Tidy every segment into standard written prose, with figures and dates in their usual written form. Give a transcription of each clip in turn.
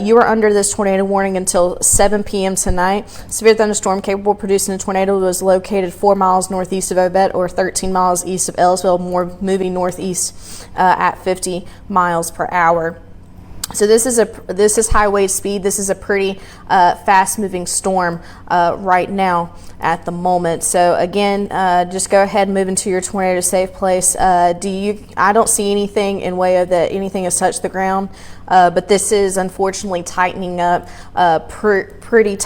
You are under this tornado warning until 7 p.m. tonight. Severe thunderstorm capable of producing a tornado was located 4 miles northeast of Ovette or 13 miles east of Ellisville, moving northeast at 50 miles per hour. So this is high wave speed. This is a pretty fast-moving storm right now at the moment. So again, just go ahead and move into your tornado safe place. I don't see anything in way of that anything has touched the ground, but this is unfortunately tightening up pretty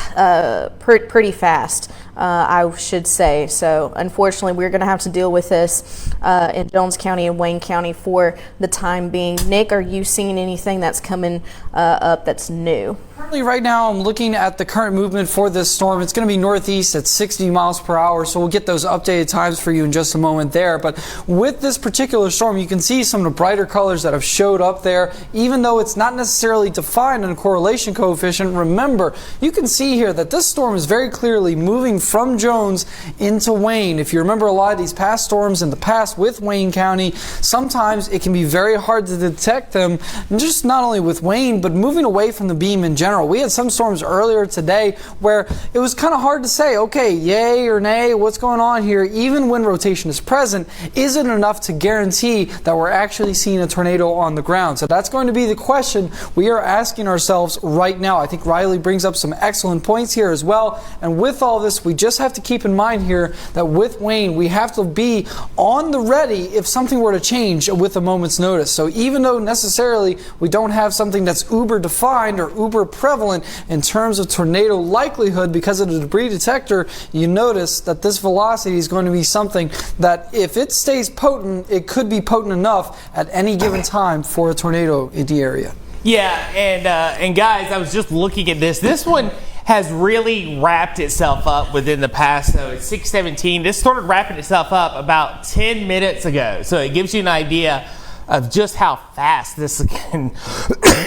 fast. I should say. So unfortunately, we're going to have to deal with this in Jones County and Wayne County for the time being. Nick, are you seeing anything that's coming up that's new? Currently, right now, I'm looking at the current movement for this storm. It's going to be northeast at 60 miles per hour, so we'll get those updated times for you in just a moment there. But with this particular storm, you can see some of the brighter colors that have showed up there, even though it's not necessarily defined in a correlation coefficient. Remember, you can see here that this storm is very clearly moving from Jones into Wayne. If you remember a lot of these past storms in the past with Wayne County, sometimes it can be very hard to detect them, just not only with Wayne, but moving away from the beam in general. We had some storms earlier today where it was kind of hard to say, okay, yay or nay, what's going on here? Even when rotation is present, is it enough to guarantee that we're actually seeing a tornado on the ground? So that's going to be the question we are asking ourselves right now. I think Riley brings up some excellent points here as well. And with all this, we just have to keep in mind here that with Wayne, we have to be on the ready if something were to change with a moment's notice. So even though necessarily we don't have something that's uber defined or uber prevalent in terms of tornado likelihood because of the debris detector, you notice that this velocity is going to be something that if it stays potent, it could be potent enough at any given time for a tornado in the area. Yeah, and guys, I was just looking at this. This one has really wrapped itself up within the past, so it's 6:17. This started wrapping itself up about 10 minutes ago. So it gives you an idea of just how fast this can,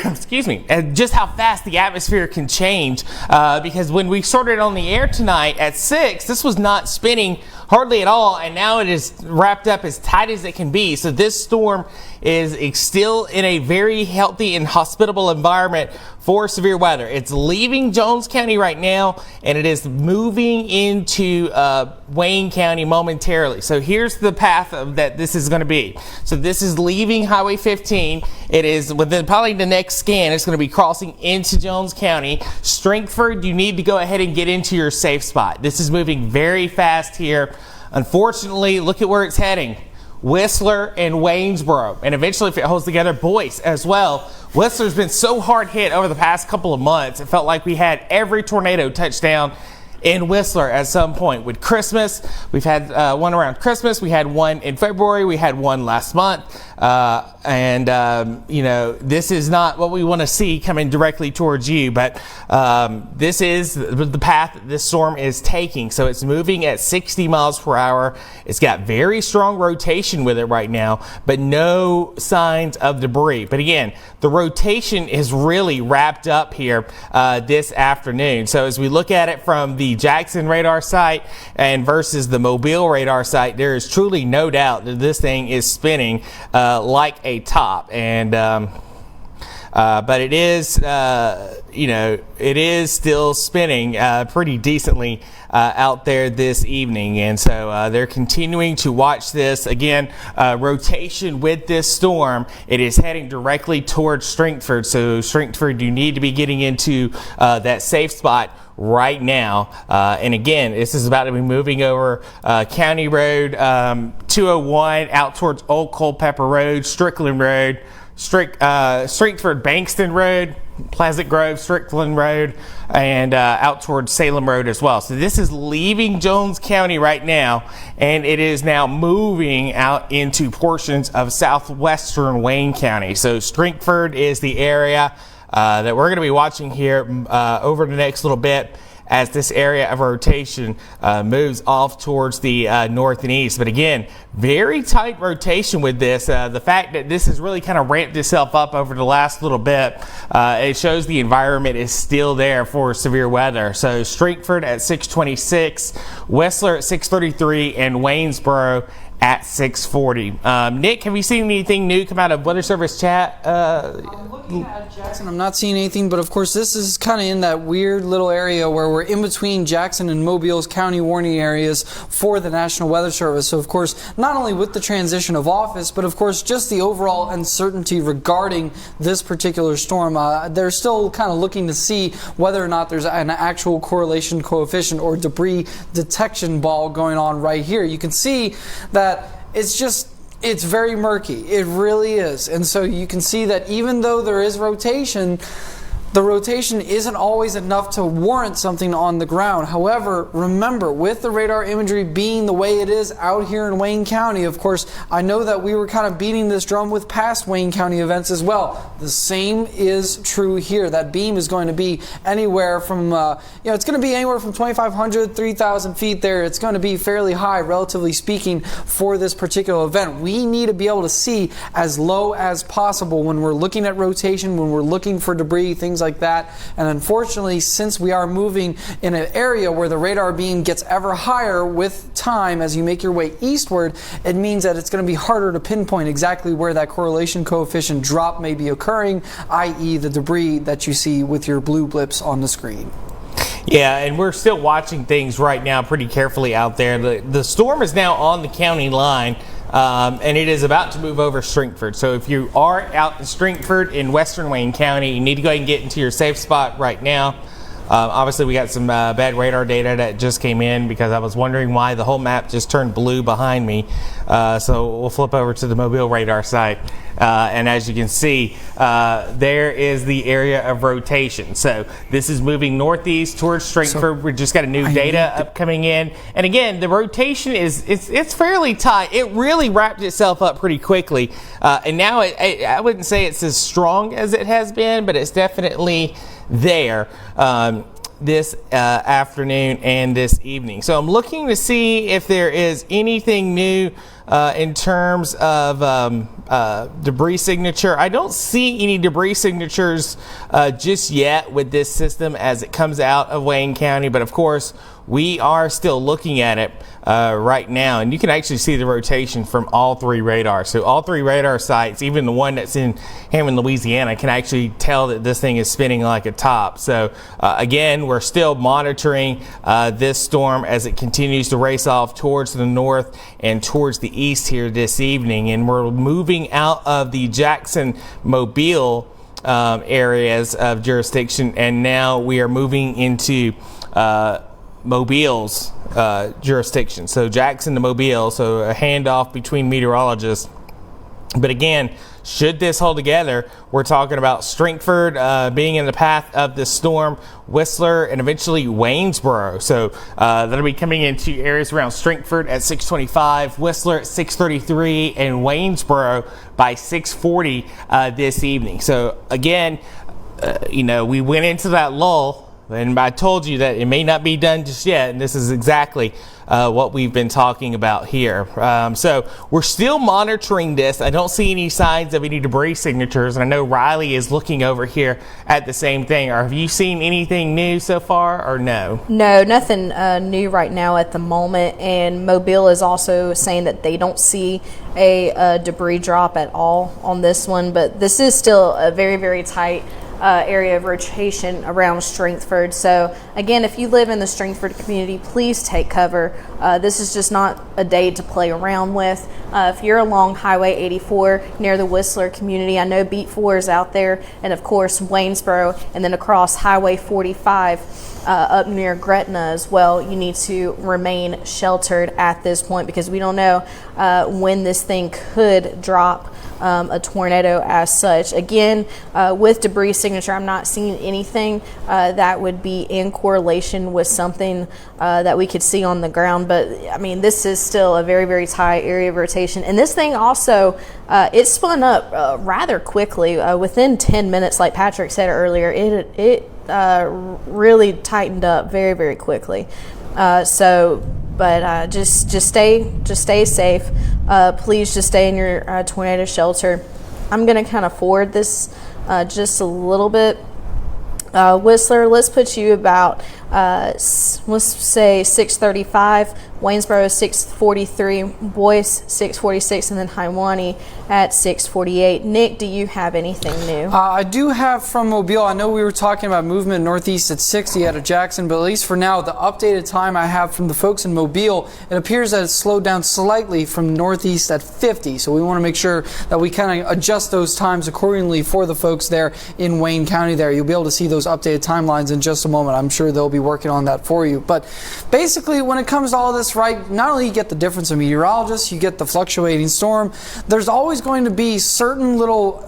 excuse me, and just how fast the atmosphere can change. Because when we started on the air tonight at 6, this was not spinning hardly at all, and now it is wrapped up as tight as it can be. So this storm is still in a very healthy and hospitable environment for severe weather. It's leaving Jones County right now, and it is moving into Wayne County momentarily. So here's the path that this is going to be. So this is leaving Highway 15. It is within probably the next scan. It's going to be crossing into Jones County. Strengthford, you need to go ahead and get into your safe spot. This is moving very fast here. Unfortunately, look at where it's heading. Whistler and Waynesboro, and eventually if it holds together, Boyce as well. Whistler's been so hard hit over the past couple of months. It felt like we had every tornado touchdown in Whistler at some point. With Christmas, we've had one around Christmas, we had one in February, we had one last month, you know, this is not what we want to see coming directly towards you, but this is the path that this storm is taking. So it's moving at 60 miles per hour. It's got very strong rotation with it right now, but no signs of debris. But again, the rotation is really wrapped up here this afternoon. So as we look at it from the Jackson radar site and versus the Mobile radar site, there is truly no doubt that this thing is spinning like a top. And but it is you know, it is still spinning pretty decently out there this evening, and so they're continuing to watch this. Again, rotation with this storm, it is heading directly towards Strengthford. So Strengthford, you need to be getting into that safe spot right now. And again, this is about to be moving over County Road 201 out towards Old Culpeper Road, Strickland Road, Strengthford Bankston Road, Pleasant Grove, Strickland Road, and out towards Salem Road as well. So this is leaving Jones County right now, and it is now moving out into portions of southwestern Wayne County. So Strengthford is the area that we're going to be watching here over the next little bit as this area of rotation moves off towards the north and east. But again, very tight rotation with this. The fact that this has really kind of ramped itself up over the last little bit, it shows the environment is still there for severe weather. So Strengthford at 626, Whistler at 633, and Waynesboro at 640. Nick, have you seen anything new come out of Weather Service chat? Jackson, I'm not seeing anything, but of course this is kind of in that weird little area where we're in between Jackson and Mobile's county warning areas for the National Weather Service. So of course, not only with the transition of office, but of course just the overall uncertainty regarding this particular storm. They're still kind of looking to see whether or not there's an actual correlation coefficient or debris detection ball going on right here. You can see that it's very murky. It really is. And so you can see that even though there is rotation, the rotation isn't always enough to warrant something on the ground. However, remember, with the radar imagery being the way it is out here in Wayne County, of course, I know that we were kind of beating this drum with past Wayne County events as well. The same is true here. That beam is going to be anywhere from, it's going to be anywhere from 2,500, 3,000 feet there. It's going to be fairly high, relatively speaking, for this particular event. We need to be able to see as low as possible when we're looking at rotation, when we're looking for debris, things like that. And unfortunately, since we are moving in an area where the radar beam gets ever higher with time as you make your way eastward, it means that it's going to be harder to pinpoint exactly where that correlation coefficient drop may be occurring, i.e. the debris that you see with your blue blips on the screen. Yeah, and we're still watching things right now pretty carefully out there. The storm is now on the county line. And it is about to move over Stringford. So if you are out in Stringford in western Wayne County, you need to go ahead and get into your safe spot right now. Obviously, we got some bad radar data that just came in because I was wondering why the whole map just turned blue behind me. So we'll flip over to the Mobile radar site. And as you can see, there is the area of rotation. So this is moving northeast towards Stringford. We just got a new data coming in. And again, the rotation it's fairly tight. It really wrapped itself up pretty quickly. And now I wouldn't say it's as strong as it has been, but it's definitely there this afternoon and this evening. So I'm looking to see if there is anything new in terms of debris signature. I don't see any debris signatures just yet with this system as it comes out of Wayne County, but of course we are still looking at it right now, and you can actually see the rotation from all three radars. So all three radar sites, even the one that's in Hammond, Louisiana, can actually tell that this thing is spinning like a top. So again, we're still monitoring this storm as it continues to race off towards the north and towards the east here this evening, and we're moving out of the Jackson Mobile areas of jurisdiction, and now we are moving into Mobile's jurisdiction. So Jackson to Mobile, so a handoff between meteorologists. But again, should this hold together, we're talking about Stringford being in the path of this storm, Whistler, and eventually Waynesboro. So that'll be coming into areas around Stringford at 6:25, Whistler at 6:33, and Waynesboro by 6:40 this evening. So again, we went into that lull, and I told you that it may not be done just yet, and this is exactly what we've been talking about here. So we're still monitoring this. I don't see any signs of any debris signatures, and I know Riley is looking over here at the same thing. Have you seen anything new so far, or no? No, nothing new right now at the moment, and Mobile is also saying that they don't see a debris drop at all on this one, but this is still a very, very tight area of rotation around Stringford. So again, if you live in the Stringford community, please take cover. This is just not a day to play around with. If you're along Highway 84 near the Whistler community, I know Beat 4 is out there, and of course Waynesboro, and then across Highway 45 up near Gretna as well. You need to remain sheltered at this point because we don't know when this thing could drop a tornado as such. Again, with debris signature, I'm not seeing anything that would be in correlation with something that we could see on the ground. But I mean, this is still a very, very tight area of rotation. And this thing also, it spun up rather quickly. Within 10 minutes, like Patrick said earlier, it really tightened up very, very quickly. But just stay safe. Please just stay in your tornado shelter. I'm going to kind of forward this just a little bit. Whistler, let's put you about let's say 6:35. Waynesboro 6:43, Boyce 6:46, and then Hiwanee at 6:48. Nick, do you have anything new? I do have from Mobile. I know we were talking about movement northeast at 60 out of Jackson, but at least for now, the updated time I have from the folks in Mobile, it appears that it's slowed down slightly from northeast at 50. So we want to make sure that we kind of adjust those times accordingly for the folks there in Wayne County there. You'll be able to see those updated timelines in just a moment. I'm sure they'll be working on that for you. But basically, when it comes to all this, right, not only you get the difference of meteorologists, you get the fluctuating storm, there's always going to be certain little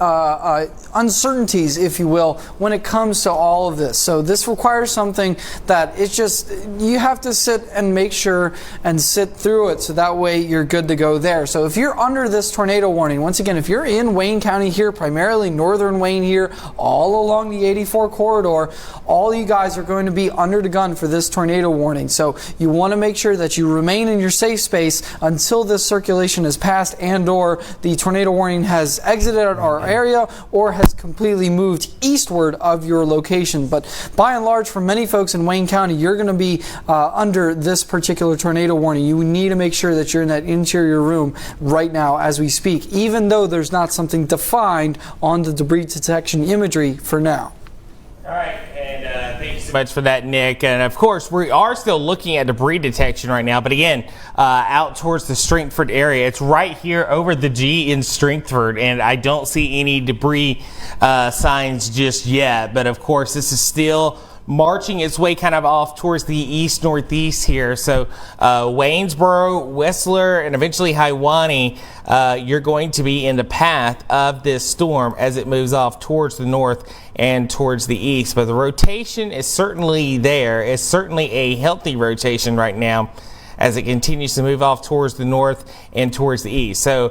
uncertainties, if you will, when it comes to all of this. So this requires something that it's just, you have to sit and make sure and sit through it so that way you're good to go there. So if you're under this tornado warning, once again, if you're in Wayne County here, primarily northern Wayne here, all along the 84 corridor, all you guys are going to be under the gun for this tornado warning. So you want to make sure that you remain in your safe space until this circulation is passed and or the tornado warning has exited our area or has completely moved eastward of your location. But by and large, for many folks in Wayne County, you're going to be under this particular tornado warning. You need to make sure that you're in that interior room right now as we speak, even though there's not something defined on the debris detection imagery for now. All right, and thank you so much for that, Nick. And of course, we are still looking at debris detection right now, but again, out towards the Stringford area. It's right here over the G in Stringford, and I don't see any debris signs just yet. But of course, this is still marching its way kind of off towards the east-northeast here. So Waynesboro, Whistler, and eventually Hiwanee, you're going to be in the path of this storm as it moves off towards the north and towards the east. But the rotation is certainly there. It's certainly a healthy rotation right now as it continues to move off towards the north and towards the east. So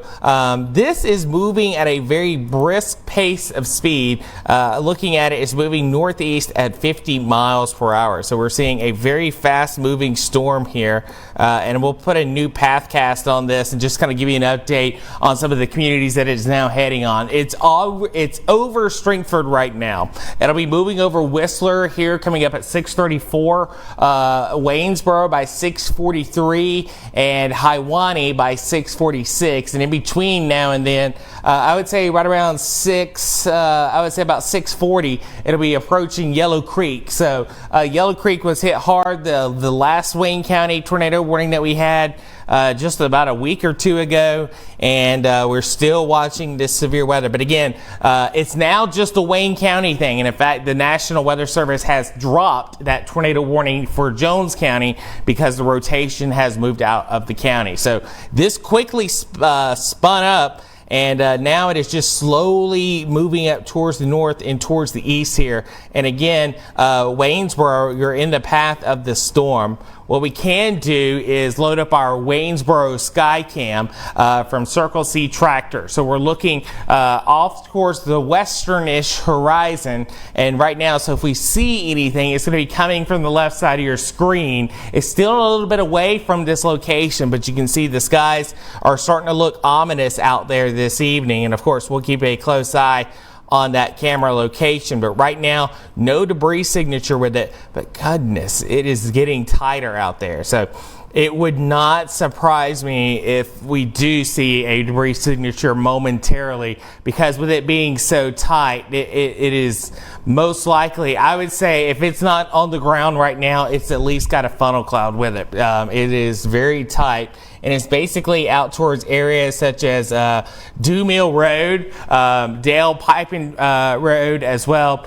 this is moving at a very brisk pace of speed. Looking at it, it's moving northeast at 50 miles per hour. So we're seeing a very fast moving storm here. And we'll put a new path cast on this and just kind of give you an update on some of the communities that it's now heading on. It's over Stringford right now. It'll be moving over Whistler here coming up at 6:34, Waynesboro by 6:43, and Hiwanee by 6:46. And in between now and then, I would say right around I would say about 6:40, it'll be approaching Yellow Creek. So Yellow Creek was hit hard. The last Wayne County tornado warning that we had just about a week or two ago, and we're still watching this severe weather. But again, it's now just a Wayne County thing, and in fact, the National Weather Service has dropped that tornado warning for Jones County because the rotation has moved out of the county. So this quickly spun up, and now it is just slowly moving up towards the north and towards the east here. And again, Waynesboro, you're in the path of the storm. What we can do is load up our Waynesboro Skycam from Circle C Tractor. So we're looking off towards the westernish horizon, and right now, so if we see anything, it's going to be coming from the left side of your screen. It's still a little bit away from this location, but you can see the skies are starting to look ominous out there this evening, and of course, we'll keep a close eye on that camera location. But right now, no debris signature with it, but goodness, it is getting tighter out there. So it would not surprise me if we do see a debris signature momentarily, because with it being so tight, it is most likely, I would say, if it's not on the ground right now, it's at least got a funnel cloud with it. It is very tight, and it's basically out towards areas such as Dew Mill Road, Dale Piping Road as well,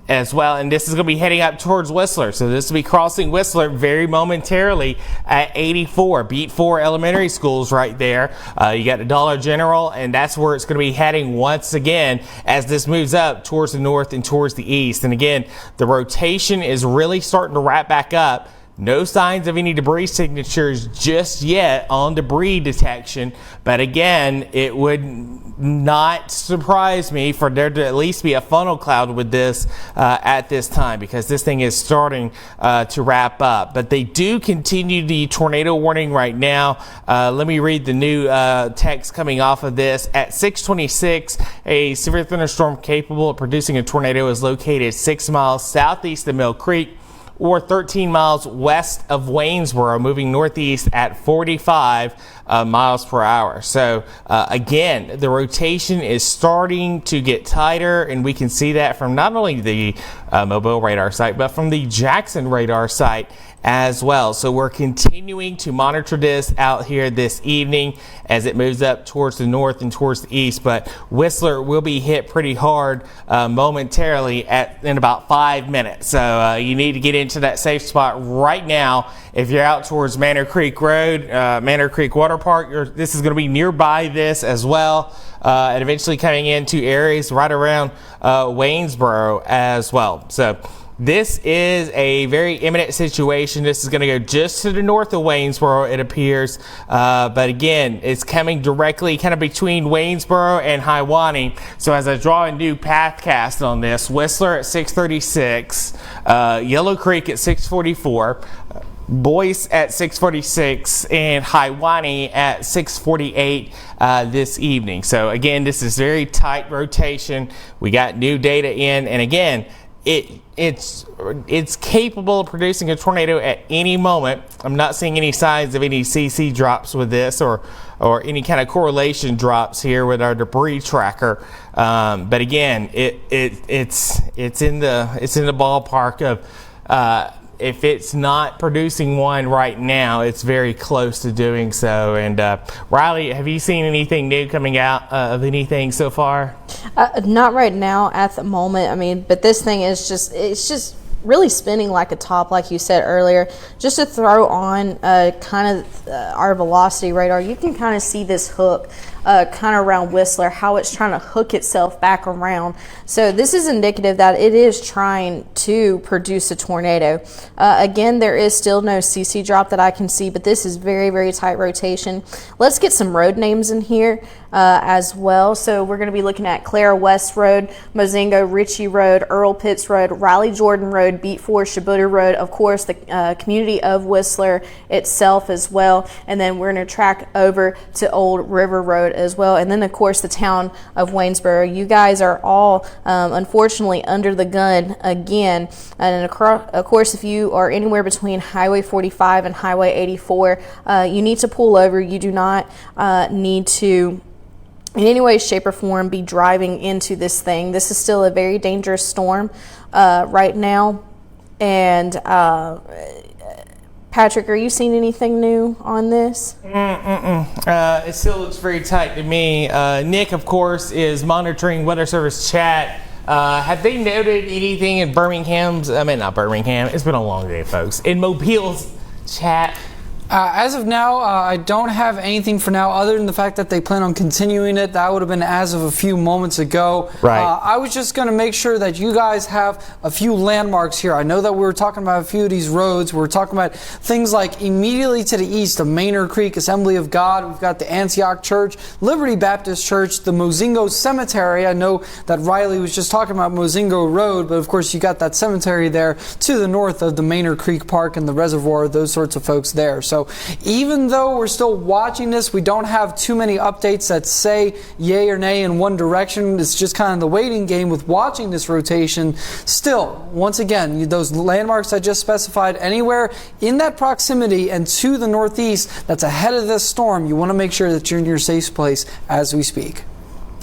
and this is going to be heading up towards Whistler. So this will be crossing Whistler very momentarily at 84. Beat 4 elementary schools right there. You got the Dollar General, and that's where it's going to be heading once again as this moves up towards the north and towards the east. And again, the rotation is really starting to wrap back up. No signs of any debris signatures just yet on debris detection, but again, it would not surprise me for there to at least be a funnel cloud with this at this time, because this thing is starting to wrap up. But they do continue the tornado warning right now. Let me read the new text coming off of this. At 6:26, a severe thunderstorm capable of producing a tornado is located 6 miles southeast of Mill Creek. or 13 miles west of Waynesboro, moving northeast at 45 miles per hour. So again, the rotation is starting to get tighter, and we can see that from not only the Mobile radar site, but from the Jackson radar site as well. So we're continuing to monitor this out here this evening as it moves up towards the north and towards the east. But Whistler will be hit pretty hard momentarily in about 5 minutes. So you need to get into that safe spot right now. If you're out towards Manor Creek Road, Manor Creek Water Park, this is going to be nearby this as well. And eventually coming into areas right around Waynesboro as well. So this is a very imminent situation. This is going to go just to the north of Waynesboro, it appears. But again, it's coming directly kind of between Waynesboro and Hiwanee. So as I draw a new path cast on this, Whistler at 636, Yellow Creek at 644, Boyce at 646, and Hiwanee at 648 this evening. So again, this is very tight rotation. We got new data in, and again, it's capable of producing a tornado at any moment. I'm not seeing any signs of any CC drops with this, or any kind of correlation drops here with our debris tracker. But again, it's in the ballpark of if it's not producing one right now, it's very close to doing so. And Riley, have you seen anything new coming out of anything so far? Not right now at the moment. I mean, but this thing is it's just really spinning like a top, like you said earlier. Just to throw on kind of our velocity radar, you can kind of see this hook kind of around Whistler, how it's trying to hook itself back around. So this is indicative that it is trying to produce a tornado. Again, there is still no CC drop that I can see, but this is very, very tight rotation. Let's get some road names in here as well. So we're going to be looking at Clara West Road, Mozingo Ritchie Road, Earl Pitts Road, Riley Jordan Road, Beat 4 Shibuya Road, of course the community of Whistler itself as well, and then we're going to track over to Old River Road as well, and then of course the town of Waynesboro. You guys are all unfortunately under the gun again, and of course if you are anywhere between Highway 45 and Highway 84, you need to pull over. You do not need to in any way, shape, or form be driving into this thing. This is still a very dangerous storm right now. And Patrick, are you seeing anything new on this? It still looks very tight to me. Nick, of course, is monitoring Weather Service chat. Have they noted anything in not Birmingham, it's been a long day, folks, in Mobile's chat? As of now, I don't have anything for now other than the fact that they plan on continuing it. That would have been as of a few moments ago. Right. I was just going to make sure that you guys have a few landmarks here. I know that we were talking about a few of these roads. We were talking about things like immediately to the east of Manor Creek Assembly of God. We've got the Antioch Church, Liberty Baptist Church, the Mozingo Cemetery. I know that Riley was just talking about Mozingo Road, but of course you got that cemetery there to the north of the Manor Creek Park and the reservoir, those sorts of folks there. So even though we're still watching this, we don't have too many updates that say yay or nay in one direction. It's just kind of the waiting game with watching this rotation. Still, once again, those landmarks I just specified, anywhere in that proximity and to the northeast that's ahead of this storm, you want to make sure that you're in your safe place as we speak.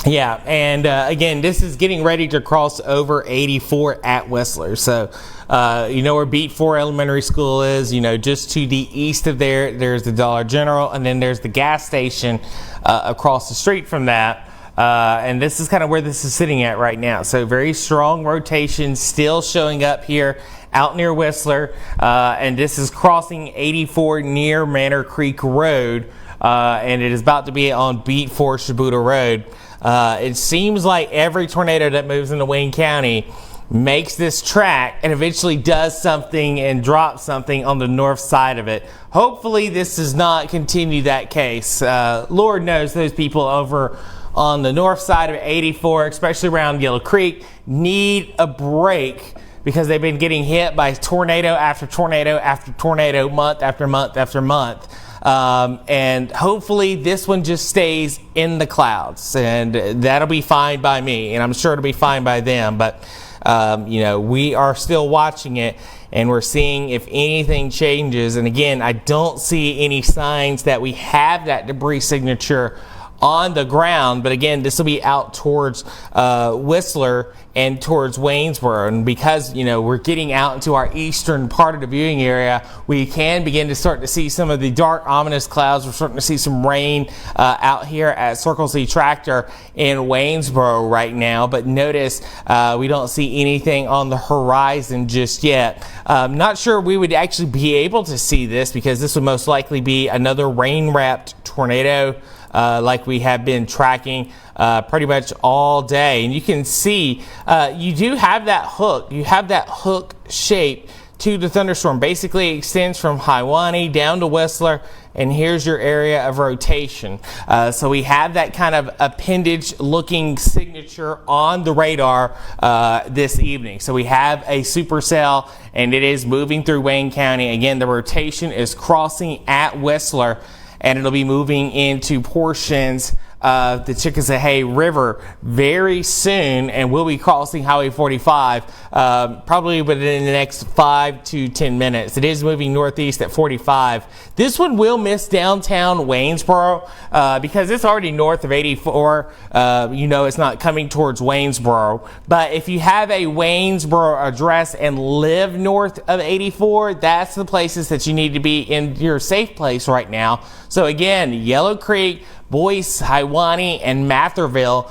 Yeah, and again, this is getting ready to cross over 84 at Whistler. So, you know where Beat 4 Elementary School is, just to the east of there's the Dollar General, and then there's the gas station across the street from that. And this is kind of where this is sitting at right now. So very strong rotation still showing up here out near Whistler. And this is crossing 84 near Manor Creek Road. And it is about to be on Beat 4 Shibuya Road. It seems like every tornado that moves into Wayne County makes this track and eventually does something and drops something on the north side of it. Hopefully this does not continue that case. Lord knows those people over on the north side of 84, especially around Yellow Creek, need a break because they've been getting hit by tornado after tornado after tornado, month after month after month. And hopefully this one just stays in the clouds, and that'll be fine by me, and I'm sure it'll be fine by them. But we are still watching it, and we're seeing if anything changes. And again, I don't see any signs that we have that debris signature on the ground, but again, this will be out towards Whistler and towards Waynesboro, and because we're getting out into our eastern part of the viewing area, we can begin to start to see some of the dark ominous clouds. We're starting to see some rain out here at Circle C Tractor in Waynesboro right now, but notice we don't see anything on the horizon just yet. Not sure we would actually be able to see this, because this would most likely be another rain-wrapped tornado like we have been tracking pretty much all day. And you can see you do have that hook. You have that hook shape to the thunderstorm. Basically extends from Hiwanee down to Whistler, and here's your area of rotation. So we have that kind of appendage looking signature on the radar this evening. So we have a supercell, and it is moving through Wayne County. Again, the rotation is crossing at Whistler, and it'll be moving into portions of the Chickasawhay River very soon, and we'll be crossing Highway 45 probably within the next 5 to 10 minutes. It is moving northeast at 45. This one will miss downtown Waynesboro because it's already north of 84. It's not coming towards Waynesboro, but if you have a Waynesboro address and live north of 84, that's the places that you need to be in your safe place right now. So again, Yellow Creek, Boyce, Hiwanee, and Matherville,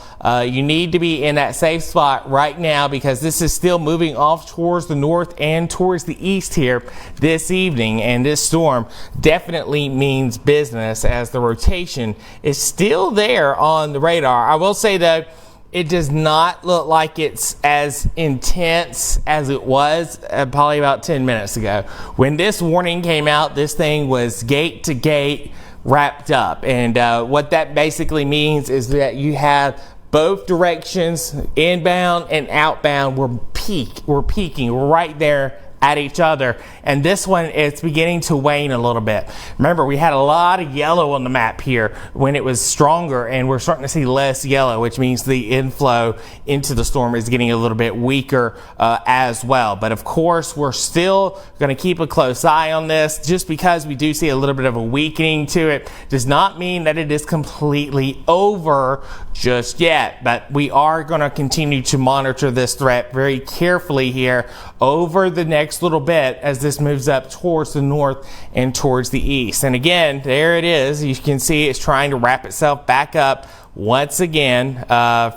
you need to be in that safe spot right now, because this is still moving off towards the north and towards the east here this evening, and this storm definitely means business as the rotation is still there on the radar. I will say though, it does not look like it's as intense as it was probably about 10 minutes ago. When this warning came out, this thing was gate to gate wrapped up, and what that basically means is that you have both directions, inbound and outbound, we're peaking right there at each other, and this one, it's beginning to wane a little bit. Remember, we had a lot of yellow on the map here when it was stronger, and we're starting to see less yellow, which means the inflow into the storm is getting a little bit weaker as well. But of course, we're still going to keep a close eye on this. Just because we do see a little bit of a weakening to it does not mean that it is completely over just yet, but we are going to continue to monitor this threat very carefully here over the next little bit as this moves up towards the north and towards the east. And again, there it is. You can see it's trying to wrap itself back up once again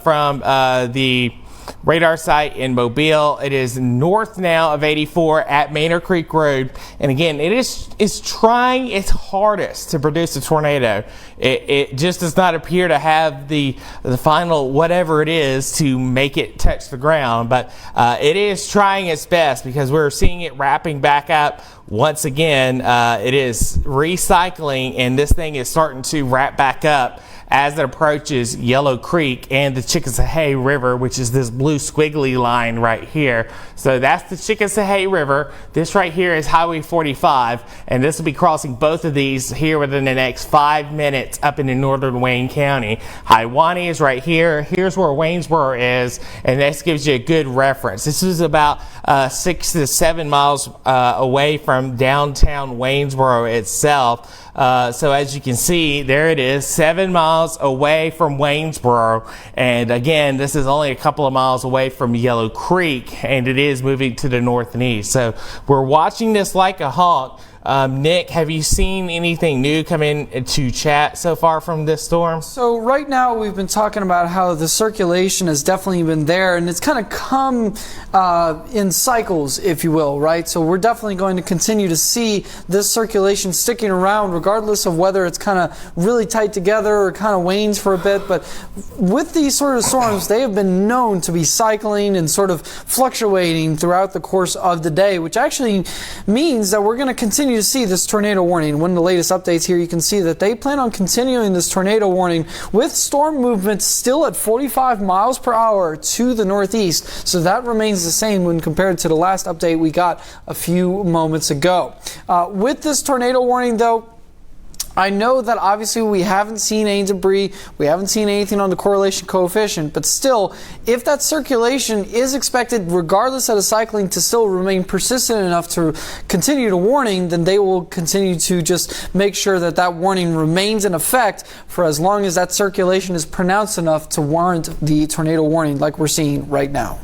from the radar site in Mobile. It is north now of 84 at Manor Creek Road, and again, it's trying its hardest to produce a tornado. It just does not appear to have the final whatever it is to make it touch the ground, but it is trying its best, because we're seeing it wrapping back up once again. It is recycling, and this thing is starting to wrap back up as it approaches Yellow Creek and the Chickasawhay River, which is this blue squiggly line right here. So that's the Chickasawhay River. This right here is Highway 45, and this will be crossing both of these here within the next 5 minutes up into northern Wayne County. Hiwanee is right here. Here's where Waynesboro is, and this gives you a good reference. This is about 6 to 7 miles away from downtown Waynesboro itself. So as you can see, there it is, 7 miles away from Waynesboro, and again, this is only a couple of miles away from Yellow Creek, and it is moving to the north and east. So we're watching this like a hawk. Nick, have you seen anything new come in to chat so far from this storm? So right now we've been talking about how the circulation has definitely been there, and it's kind of come in cycles, if you will, right? So we're definitely going to continue to see this circulation sticking around regardless of whether it's kind of really tight together or kind of wanes for a bit. But with these sort of storms, they have been known to be cycling and sort of fluctuating throughout the course of the day, which actually means that we're going to continue to see this tornado warning. One of the latest updates here, you can see that they plan on continuing this tornado warning with storm movement still at 45 miles per hour to the northeast. So that remains the same when compared to the last update we got a few moments ago. With this tornado warning though, I know that obviously we haven't seen any debris, we haven't seen anything on the correlation coefficient, but still, if that circulation is expected, regardless of the cycling, to still remain persistent enough to continue the warning, then they will continue to just make sure that that warning remains in effect for as long as that circulation is pronounced enough to warrant the tornado warning like we're seeing right now.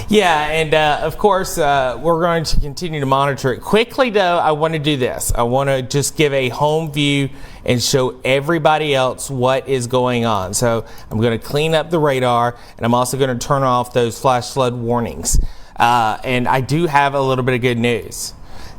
Yeah, and of course, we're going to continue to monitor it. Quickly, though, I want to do this. I want to just give a home view and show everybody else what is going on. So I'm going to clean up the radar, and I'm also going to turn off those flash flood warnings. And I do have a little bit of good news.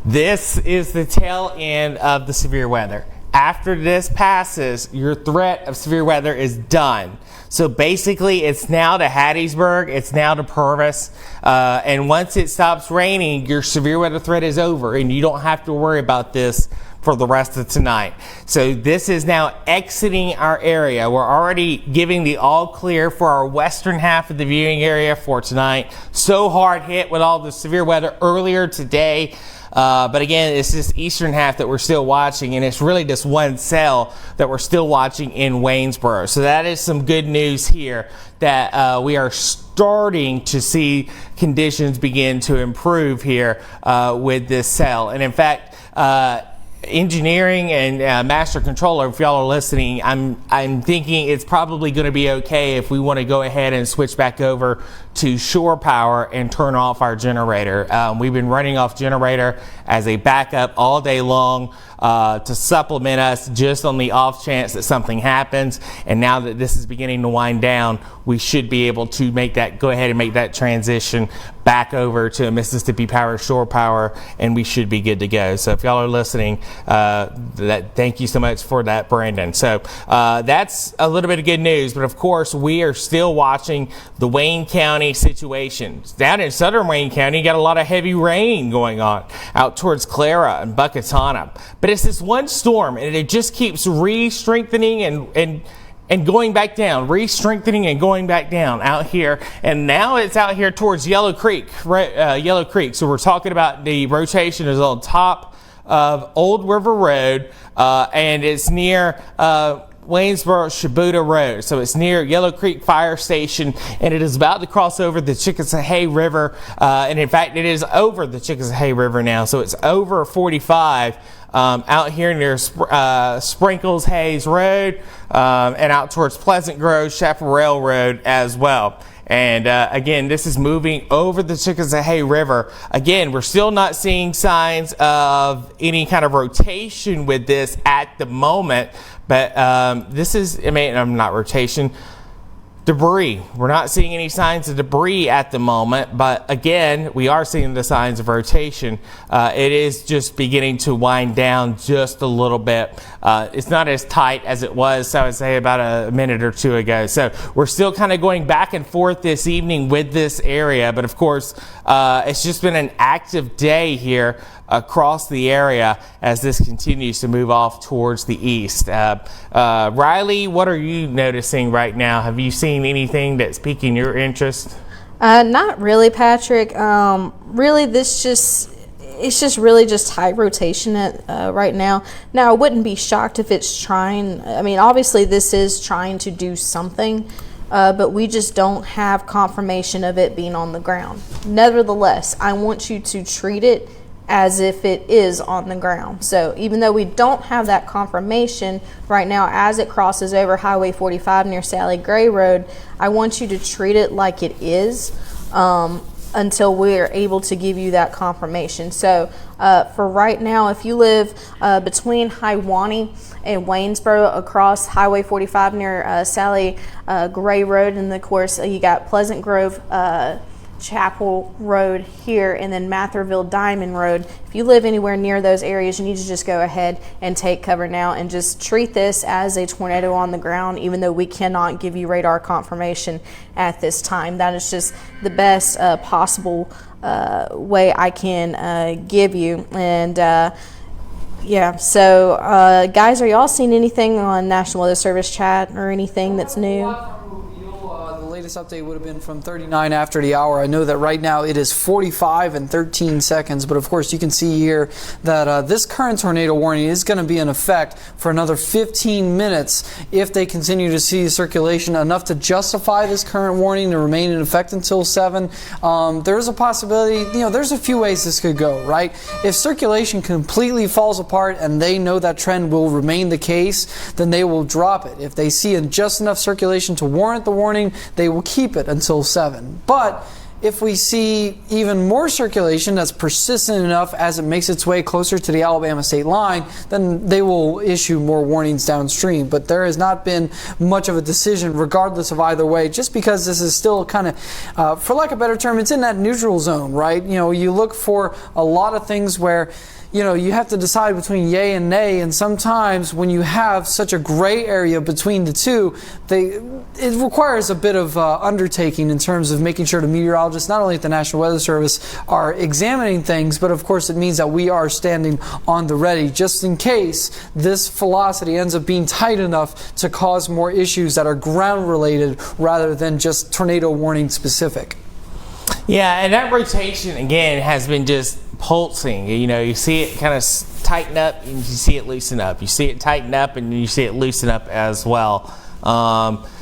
This is the tail end of the severe weather. After this passes, your threat of severe weather is done. So basically, it's now to Hattiesburg, it's now to Purvis, and once it stops raining, your severe weather threat is over, and you don't have to worry about this for the rest of tonight. So this is now exiting our area. We're already giving the all clear for our western half of the viewing area for tonight. So hard hit with all the severe weather earlier today. But again, it's this eastern half that we're still watching, and it's really just one cell that we're still watching in Waynesboro. So that is some good news here, that we are starting to see conditions begin to improve here with this cell. And in fact, engineering and master controller, if y'all are listening, I'm thinking it's probably going to be okay if we want to go ahead and switch back over to shore power and turn off our generator. We've been running off generator as a backup all day long to supplement us just on the off chance that something happens. And now that this is beginning to wind down, we should be able to go ahead and make that transition back over to Mississippi Power shore power, and we should be good to go. So if y'all are listening, thank you so much for that, Brandon. So that's a little bit of good news, but of course we are still watching the Wayne County situation. Down in southern Wayne County, you got a lot of heavy rain going on out towards Clara and Buckatana, but it's this one storm, and it just keeps re-strengthening and going back down, re-strengthening and going back down out here. And now it's out here towards Yellow Creek, Yellow Creek. So we're talking about the rotation is on top of Old River Road, and it's near Waynesboro Shibuda Road. So it's near Yellow Creek Fire Station, and it is about to cross over the Chickasahee River. And in fact, it is over the Chickasahee River now. So it's over 45 out here near Sprinkles Hayes Road, and out towards Pleasant Grove Chaparral Road as well. And again, this is moving over the Chickasahee River. Again, we're still not seeing signs of any kind of rotation with this at the moment, but this is, not rotation, debris. We're not seeing any signs of debris at the moment, but again, we are seeing the signs of rotation. It is just beginning to wind down just a little bit. It's not as tight as it was, I would say, about a minute or two ago. So we're still kind of going back and forth this evening with this area, but of course, it's just been an active day here across the area as this continues to move off towards the east. Riley, what are you noticing right now? Have you seen anything that's piquing your interest? Not really, Patrick. Really, it's just really just high rotation right now. Now, I wouldn't be shocked if it's trying. Obviously this is trying to do something, but we just don't have confirmation of it being on the ground. Nevertheless, I want you to treat it as if it is on the ground. So even though we don't have that confirmation right now as it crosses over Highway 45 near Sally Gray Road, I want you to treat it like it is until we're able to give you that confirmation. So for right now, if you live between Hiwanee and Waynesboro across Highway 45 near Sally Gray Road, and of course you got Pleasant Grove Chapel Road here, and then Matherville Diamond Road. If you live anywhere near those areas, you need to just go ahead and take cover now and just treat this as a tornado on the ground, even though we cannot give you radar confirmation at this time. That is just the best possible way I can give you. And yeah, so guys, are y'all seeing anything on National Weather Service chat or anything that's new? latest update would have been from 39 after the hour. I know that right now it is 45 and 13 seconds, but of course you can see here that this current tornado warning is going to be in effect for another 15 minutes if they continue to see circulation enough to justify this current warning to remain in effect until 7. There's a possibility, there's a few ways this could go, right? If circulation completely falls apart and they know that trend will remain the case, then they will drop it. If they see just enough circulation to warrant the warning, they will keep it until 7. But if we see even more circulation that's persistent enough as it makes its way closer to the Alabama state line, then they will issue more warnings downstream. But there has not been much of a decision regardless of either way, just because this is still kind of, for lack of a better term, it's in that neutral zone, right? You look for a lot of things where you have to decide between yay and nay, and sometimes when you have such a gray area between the two, it requires a bit of undertaking in terms of making sure the meteorologists, not only at the National Weather Service, are examining things, but of course it means that we are standing on the ready just in case this velocity ends up being tight enough to cause more issues that are ground related rather than just tornado warning specific. Yeah, and that rotation again has been just pulsing. You see it kind of tighten up and you see it loosen up. You see it tighten up and you see it loosen up as well.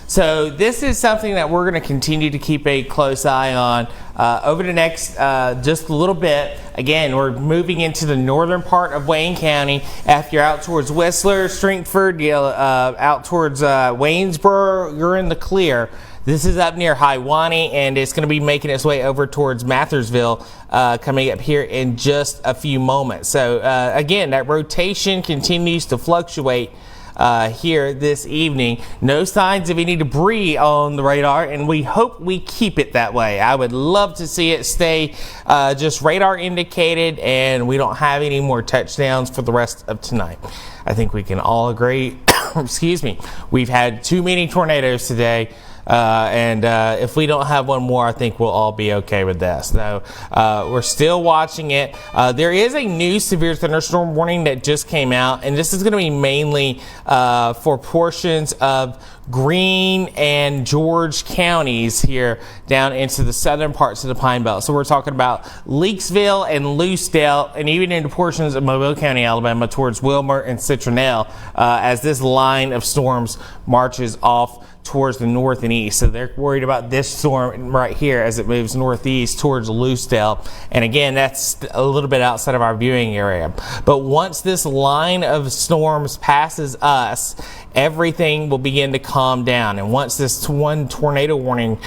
So this is something that we're going to continue to keep a close eye on over the next just a little bit. Again, we're moving into the northern part of Wayne County. If you're out towards Whistler, Stringford, out towards Waynesboro, you're in the clear. This is up near Hiwanee, and it's going to be making its way over towards Mathersville coming up here in just a few moments. So, again, that rotation continues to fluctuate here this evening. No signs of any debris on the radar, and we hope we keep it that way. I would love to see it stay just radar indicated, and we don't have any more touchdowns for the rest of tonight. I think we can all agree, excuse me, we've had too many tornadoes today. And if we don't have one more, I think we'll all be okay with this. So we're still watching it. There is a new severe thunderstorm warning that just came out, and this is going to be mainly for portions of Greene and George counties here down into the southern parts of the Pine Belt. So we're talking about Leakesville and Lucedale, and even into portions of Mobile County, Alabama, towards Wilmer and Citronelle, as this line of storms marches off towards the north and east. So they're worried about this storm right here as it moves northeast towards Lucedale. And again, that's a little bit outside of our viewing area. But once this line of storms passes us, everything will begin to calm down. And once this one tornado warning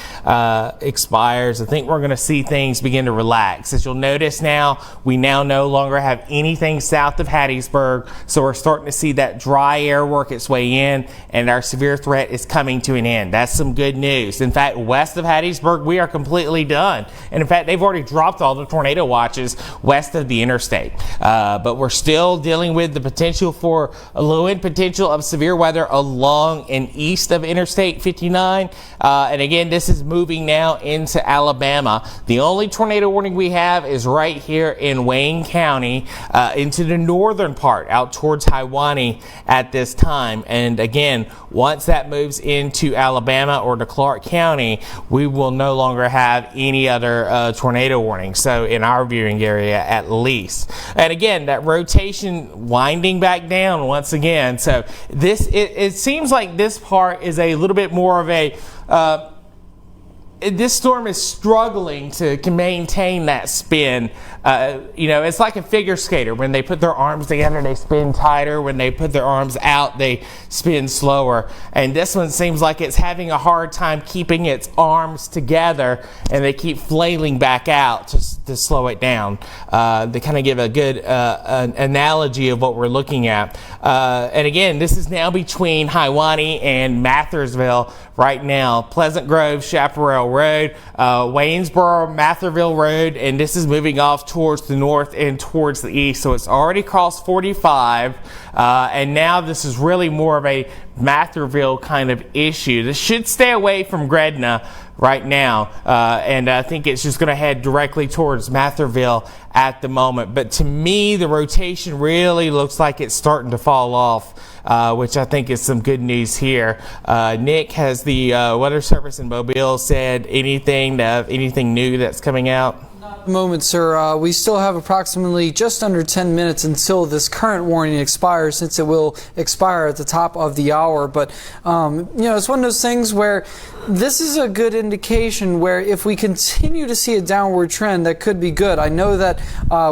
expires, I think we're going to see things begin to relax. As you'll notice now, we now no longer have anything south of Hattiesburg. So we're starting to see that dry air work its way in, and our severe threat is coming to an end. That's some good news. In fact, west of Hattiesburg, we are completely done. And in fact, they've already dropped all the tornado watches west of the interstate. But we're still dealing with the potential for a low-end potential of severe weather along and east of Interstate 59. And again, this is moving now into Alabama. The only tornado warning we have is right here in Wayne County, into the northern part, out towards Hiwanee at this time. And again, once that moves into Alabama or to Clark County, we will no longer have any other tornado warning. So in our viewing area, at least. And again, that rotation winding back down once again. So this, it seems like this part is a little bit more of a, this storm is struggling to maintain that spin. It's like a figure skater. When they put their arms together, they spin tighter. When they put their arms out, they spin slower. And this one seems like it's having a hard time keeping its arms together, and they keep flailing back out to slow it down. They kind of give a good an analogy of what we're looking at. And again, this is now between Hiwanee and Mathersville right now. Pleasant Grove, Chaparral Road, Waynesboro, Matherville Road, and this is moving off towards the north and towards the east. So it's already crossed 45, and now this is really more of a Matherville kind of issue. This should stay away from Gretna right now, and I think it's just going to head directly towards Matherville at the moment. But to me, the rotation really looks like it's starting to fall off, which I think is some good news here. Nick, has the Weather Service in Mobile said anything new that's coming out? At the moment, sir, we still have approximately just under 10 minutes until this current warning expires, since it will expire at the top of the hour. But it's one of those things where this is a good indication where if we continue to see a downward trend, that could be good. I know that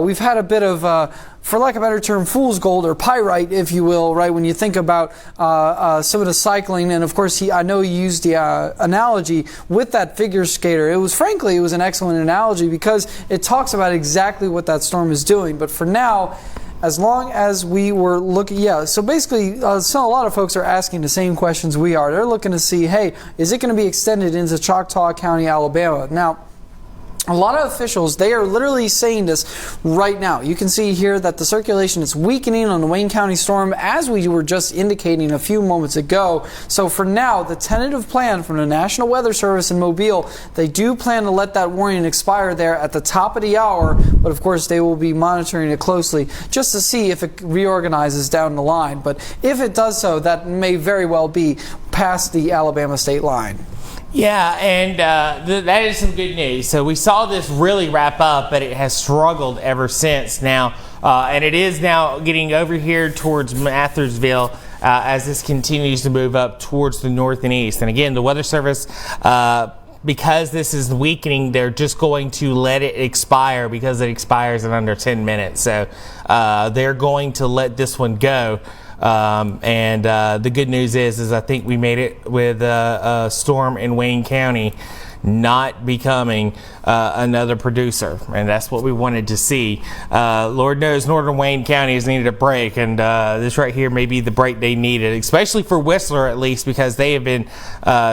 we've had a bit of for lack of a better term, fool's gold or pyrite, if you will, right? When you think about some of the cycling, and of course, I know he used the analogy with that figure skater. It was an excellent analogy because it talks about exactly what that storm is doing. But for now, as long as we were looking, so basically, so a lot of folks are asking the same questions we are. They're looking to see, hey, is it going to be extended into Choctaw County, Alabama? Now, a lot of officials, they are literally saying this right now. You can see here that the circulation is weakening on the Wayne County storm, as we were just indicating a few moments ago. So for now, the tentative plan from the National Weather Service in Mobile, they do plan to let that warning expire there at the top of the hour, but of course they will be monitoring it closely just to see if it reorganizes down the line. But if it does so, that may very well be past the Alabama state line. Yeah, and that is some good news. So we saw this really wrap up, but it has struggled ever since now. And it is now getting over here towards Matherville as this continues to move up towards the north and east. And again, the Weather Service, because this is weakening, they're just going to let it expire because it expires in under 10 minutes. So they're going to let this one go. And the good news is I think we made it with a storm in Wayne County not becoming another producer, and that's what we wanted to see. Lord knows northern Wayne County has needed a break, and this right here may be the break they needed, especially for Whistler at least, because they have been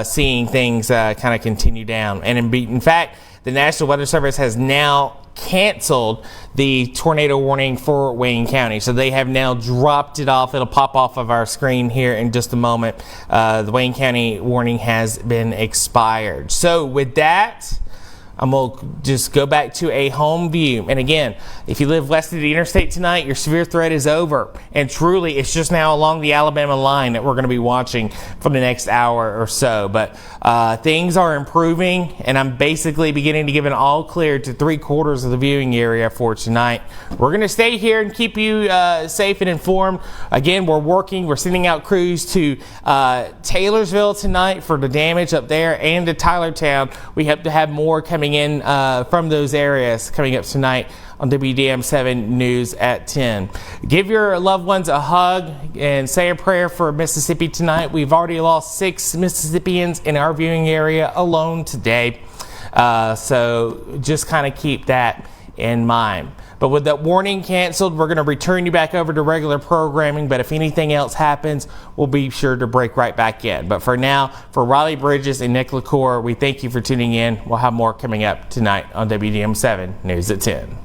seeing things kind of continue down. And in fact, the National Weather Service has now canceled the tornado warning for Wayne County. So they have now dropped it off. It'll pop off of our screen here in just a moment. The Wayne County warning has been expired. So with that, I'm going to just go back to a home view. And again, if you live west of the interstate tonight, your severe threat is over. And truly, it's just now along the Alabama line that we're going to be watching for the next hour or so. But things are improving, and I'm basically beginning to give an all clear to 3/4 of the viewing area for tonight. We're going to stay here and keep you safe and informed. Again, we're sending out crews to Taylorsville tonight for the damage up there, and to Tylertown. We hope to have more coming in from those areas coming up tonight on WDAM 7 News at 10. Give your loved ones a hug and say a prayer for Mississippi tonight. We've already lost 6 Mississippians in our viewing area alone today. So just kind of keep that in mind. But with that warning canceled, we're going to return you back over to regular programming. But if anything else happens, we'll be sure to break right back in. But for now, for Riley Bridges and Nick Lacour, we thank you for tuning in. We'll have more coming up tonight on WDM 7 News at 10.